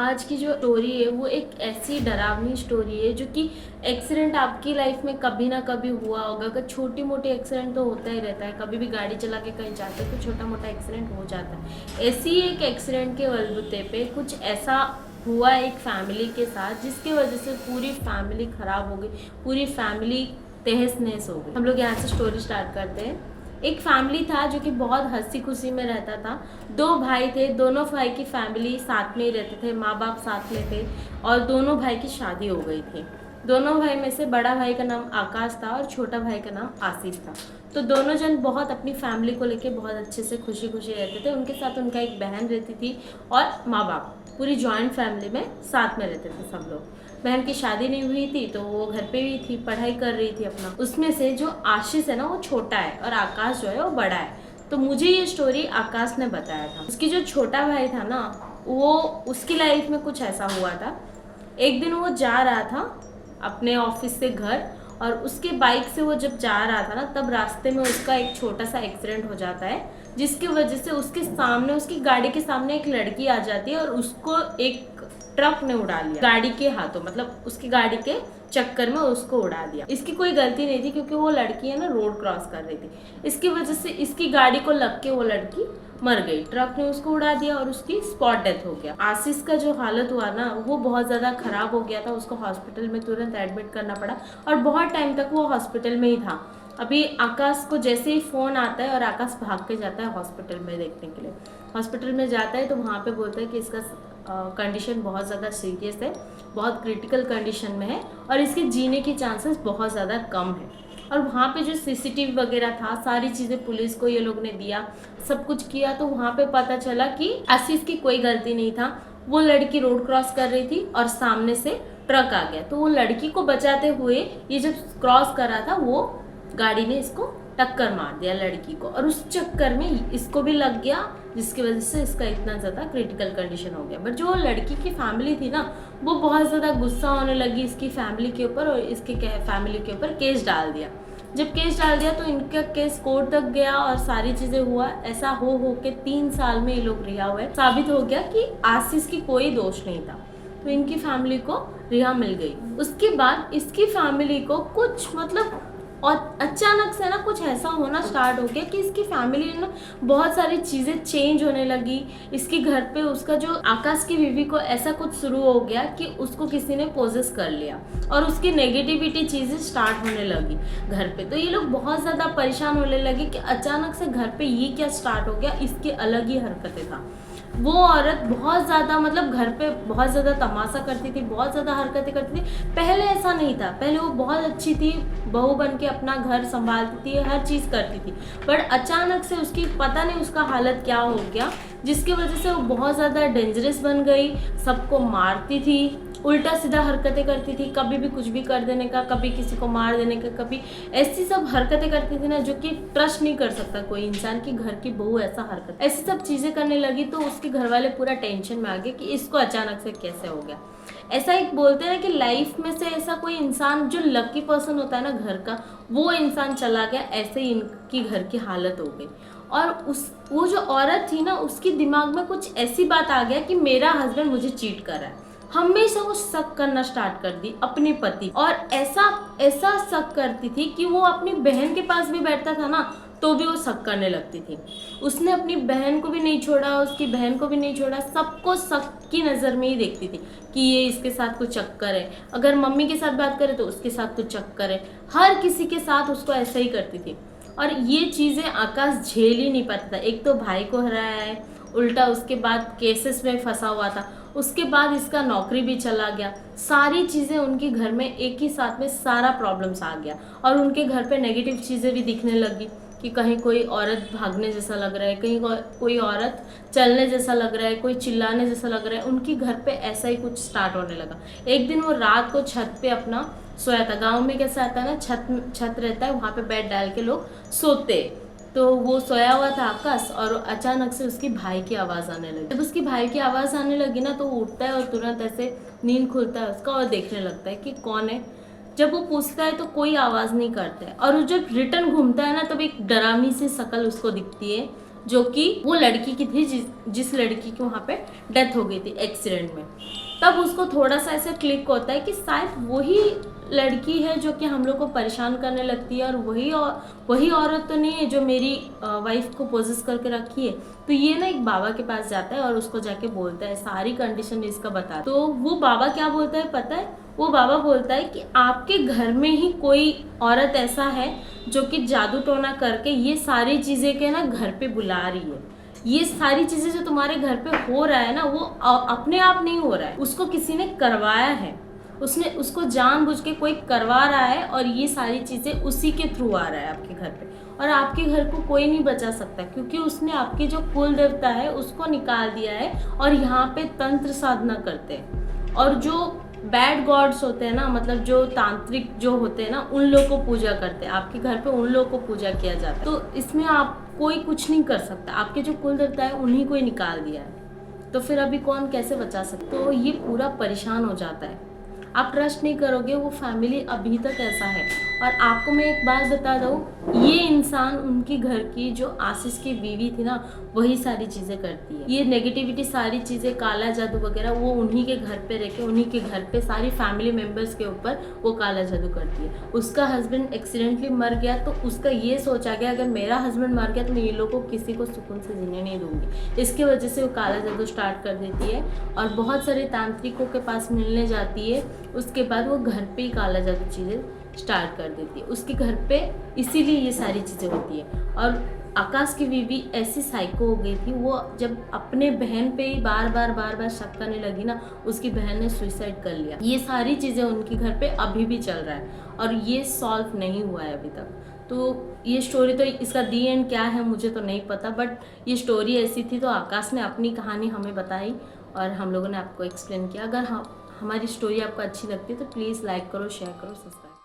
आज की जो स्टोरी है वो एक ऐसी डरावनी स्टोरी है जो कि एक्सीडेंट आपकी लाइफ में कभी ना कभी हुआ होगा। अगर छोटी मोटी एक्सीडेंट तो होता ही रहता है, कभी भी गाड़ी चला के कहीं जाते हैं तो छोटा मोटा एक्सीडेंट हो जाता है। ऐसी ही एक एक्सीडेंट के बलबूते पे कुछ ऐसा हुआ एक फैमिली के साथ जिसकी वजह से पूरी फैमिली खराब हो गई, पूरी फैमिली तहस नहस हो गई। हम लोग यहाँ से स्टोरी स्टार्ट करते हैं। एक फैमिली था जो कि बहुत हंसी खुशी में रहता था। दो भाई थे, दोनों भाई की फैमिली साथ में ही रहते थे, माँ बाप साथ में थे और दोनों भाई की शादी हो गई थी। दोनों भाई में से बड़ा भाई का नाम आकाश था और छोटा भाई का नाम आशीष था। तो दोनों जन बहुत अपनी फैमिली को लेके बहुत अच्छे से खुशी खुशी रहते थे। उनके साथ उनका एक बहन रहती थी और माँ बाप, पूरी जॉइंट फैमिली में साथ में रहते थे सब लोग। बहन की शादी नहीं हुई थी तो वो घर पे भी थी, पढ़ाई कर रही थी अपना। उसमें से जो आशीष है ना वो छोटा है और आकाश जो है वो बड़ा है। तो मुझे ये स्टोरी आकाश ने बताया था। उसकी जो छोटा भाई था ना, वो उसकी लाइफ में कुछ ऐसा हुआ था। एक दिन वो जा रहा था अपने ऑफिस से घर और उसके बाइक से वो जब जा रहा था ना, तब रास्ते में उसका एक छोटा सा एक्सीडेंट हो जाता है, जिसकी वजह से उसके सामने, उसकी गाड़ी के सामने एक लड़की आ जाती है और उसको एक ट्रक ने उड़ा लिया गाड़ी के हाथों, मतलब उसकी गाड़ी के चक्कर में उसको उड़ा दिया। इसकी कोई गलती नहीं थी क्योंकि वो लड़की है ना रोड क्रॉस कर रही थी। इसकी वजह से इसकी गाड़ी को लग के वो लड़की मर गई, ट्रक ने उसको उड़ा दिया और उसकी स्पॉट डेथ हो गया। आशीष का जो हालत हुआ ना वो बहुत ज़्यादा खराब हो गया था, उसको हॉस्पिटल में तुरंत एडमिट करना पड़ा और बहुत टाइम तक वो हॉस्पिटल में ही था। अभी आकाश को जैसे ही फ़ोन आता है और आकाश भाग के जाता है हॉस्पिटल में देखने के लिए। हॉस्पिटल में जाता है तो वहाँ पे बोलता है कि इसका कंडीशन बहुत ज़्यादा सीरियस है, बहुत क्रिटिकल कंडीशन में है और इसके जीने के चांसेस बहुत ज़्यादा कम है। और वहाँ पे जो सीसीटीवी वगैरह था, सारी चीज़ें पुलिस को ये लोग ने दिया, सब कुछ किया, तो वहाँ पे पता चला कि आशीष की कोई गलती नहीं था। वो लड़की रोड क्रॉस कर रही थी और सामने से ट्रक आ गया, तो वो लड़की को बचाते हुए ये जब क्रॉस कर रहा था वो गाड़ी ने इसको टक्कर मार दिया लड़की को और उस चक्कर में इसको भी लग गया, जिसकी वजह से इसका इतना ज़्यादा क्रिटिकल कंडीशन हो गया। बट जो लड़की की फैमिली थी ना वो बहुत ज़्यादा गुस्सा होने लगी इसकी फैमिली के ऊपर और इसके फैमिली के ऊपर केस डाल दिया। जब केस डाल दिया तो इनका केस कोर्ट तक गया और सारी चीज़ें हुआ। ऐसा हो के 3 साल में ये लोग रिहा हुए। साबित हो गया कि आशीष की कोई दोष नहीं था, तो इनकी फैमिली को रिहा मिल गई। उसके बाद इसकी फैमिली को कुछ मतलब और अचानक से ना कुछ ऐसा होना स्टार्ट हो गया कि इसकी फैमिली ना बहुत सारी चीज़ें चेंज होने लगी। इसके घर पे उसका जो आकाश की बीवी को ऐसा कुछ शुरू हो गया कि उसको किसी ने पोजेस कर लिया और उसकी नेगेटिविटी चीज़ें स्टार्ट होने लगी घर पे। तो ये लोग बहुत ज़्यादा परेशान होने लगे कि अचानक से घर पे ये क्या स्टार्ट हो गया, इसकी अलग ही हरकतें था। वो औरत बहुत ज़्यादा मतलब घर पे बहुत ज़्यादा तमाशा करती थी, बहुत ज़्यादा हरकतें करती थी। पहले ऐसा नहीं था, पहले वो बहुत अच्छी थी, बहू बन के अपना घर संभालती थी, हर चीज़ करती थी। बट अचानक से उसकी पता नहीं उसका हालत क्या हो गया, जिसकी वजह से वो बहुत ज़्यादा डेंजरस बन गई, सबको मारती थी, उल्टा सीधा हरकतें करती थी, कभी भी कुछ भी कर देने का, कभी किसी को मार देने का, कभी ऐसी सब हरकतें करती थी ना जो कि ट्रस्ट नहीं कर सकता कोई इंसान की घर की बहू ऐसा हरकत, ऐसी सब चीज़ें करने लगी। तो उसके घर वाले पूरा टेंशन में आ गए कि इसको अचानक से कैसे हो गया। ऐसा एक बोलते हैं कि लाइफ में से ऐसा कोई इंसान जो लकी पर्सन होता है ना घर का, वो इंसान चला गया, ऐसे ही इनकी घर की हालत हो गई। और वो जो औरत थी ना उसके दिमाग में कुछ ऐसी बात आ गया कि मेरा हस्बैंड मुझे चीट कर रहा है। हमेशा वो शक करना स्टार्ट कर दी अपने पति, और ऐसा शक करती थी कि वो अपनी बहन के पास भी बैठता था ना तो भी वो शक करने लगती थी। उसने अपनी बहन को भी नहीं छोड़ा, उसकी बहन को भी नहीं छोड़ा, सबको शक की नज़र में ही देखती थी कि ये इसके साथ कुछ चक्कर है। अगर मम्मी के साथ बात करे तो उसके साथ कुछ चक्कर है, हर किसी के साथ उसको ऐसा ही करती थी। और ये चीज़ें आकाश झेल ही नहीं पाता था। एक तो भाई को हराया है, उल्टा उसके बाद केसेस में फंसा हुआ था, उसके बाद इसका नौकरी भी चला गया, सारी चीज़ें उनके घर में एक ही साथ में सारा प्रॉब्लम्स आ गया। और उनके घर पे नेगेटिव चीज़ें भी दिखने लगी कि कहीं कोई औरत भागने जैसा लग रहा है, कहीं कोई औरत चलने जैसा लग रहा है, कोई चिल्लाने जैसा लग रहा है। उनके घर पे ऐसा ही कुछ स्टार्ट होने लगा। एक दिन वो रात को छत पे अपना सोया था। गाँव में कैसा आता है ना, छत रहता है, वहाँ पे बेड डाल के लोग सोते। तो वो सोया हुआ था आकाश और अचानक से उसकी भाई की आवाज़ आने लगी। जब उसकी भाई की आवाज़ आने लगी ना तो वो उठता है और तुरंत ऐसे नींद खुलता है उसका और देखने लगता है कि कौन है। जब वो पूछता है तो कोई आवाज़ नहीं करता है और वो जब रिटर्न घूमता है ना तब एक डरावनी सी शक्ल उसको दिखती है जो कि वो लड़की की थी जिस लड़की की वहाँ पे डेथ हो गई थी एक्सीडेंट में। तब उसको थोड़ा सा ऐसा क्लिक होता है कि शायद वही लड़की है जो कि हम लोग को परेशान करने लगती है, और वही औरत तो नहीं है जो मेरी वाइफ को पोजेस करके रखी है। तो ये ना एक बाबा के पास जाता है और उसको जाके बोलता है, सारी कंडीशन इसका बता। तो वो बाबा क्या बोलता है पता है? वो बाबा बोलता है कि आपके घर में ही कोई औरत ऐसा है जो कि जादू टोना करके ये सारी चीज़ें के ना घर पे बुला रही है। ये सारी चीज़ें जो तुम्हारे घर पे हो रहा है ना, वो अपने आप नहीं हो रहा है, उसको किसी ने करवाया है। उसको जानबूझ के कोई करवा रहा है, और ये सारी चीज़ें उसी के थ्रू आ रहा है आपके घर पे। और आपके घर को कोई नहीं बचा सकता, क्योंकि उसने आपकी जो कुल देवता है उसको निकाल दिया है, और यहाँ पे तंत्र साधना करते हैं। और जो बैड गॉड्स होते हैं ना, मतलब जो तांत्रिक जो होते हैं ना, उन लोग को पूजा करते हैं। आपके घर पे उन लोग को पूजा किया जाता है। तो इसमें आप कोई कुछ नहीं कर सकता, आपके जो कुल देवता है उन्हीं को ही निकाल दिया है। तो फिर अभी कौन कैसे बचा सकता? तो ये पूरा परेशान हो जाता है। आप ट्रस्ट नहीं करोगे, वो फैमिली अभी तक ऐसा है। और आपको मैं एक बात बता दूँ, ये इंसान उनकी घर की जो आशीष की बीवी थी ना, वही सारी चीज़ें करती है। ये नेगेटिविटी सारी चीज़ें, काला जादू वगैरह, वो उन्हीं के घर पे रह के, उन्हीं के घर पे सारी फैमिली मेम्बर्स के ऊपर वो काला जादू करती है। उसका हस्बैंड एक्सीडेंटली मर गया, तो उसका ये सोचा गया अगर मेरा हस्बैंड मर गया तो मैं ये लोगों को किसी को सुकून से जीने नहीं दूंगी। इसकी वजह से वो काला जादू स्टार्ट कर देती है, और बहुत सारे तांत्रिकों के पास मिलने जाती है। उसके बाद वो घर पे ही काला जादू चीज़ें स्टार्ट कर देती है उसके घर पे, इसीलिए ये सारी चीज़ें होती है। और आकाश की बीवी ऐसी साइको हो गई थी, वो जब अपने बहन पे ही बार बार शक करने लगी ना, उसकी बहन ने सुसाइड कर लिया। ये सारी चीज़ें उनके घर पे अभी भी चल रहा है, और ये सॉल्व नहीं हुआ है अभी तक। तो ये स्टोरी, तो इसका दी एंड क्या है मुझे तो नहीं पता, बट ये स्टोरी ऐसी थी। तो आकाश ने अपनी कहानी हमें बताई, और हम लोगों ने आपको एक्सप्लेन किया। अगर हमारी स्टोरी आपको अच्छी लगती है तो प्लीज़ लाइक करो, शेयर करो, सब्सक्राइब।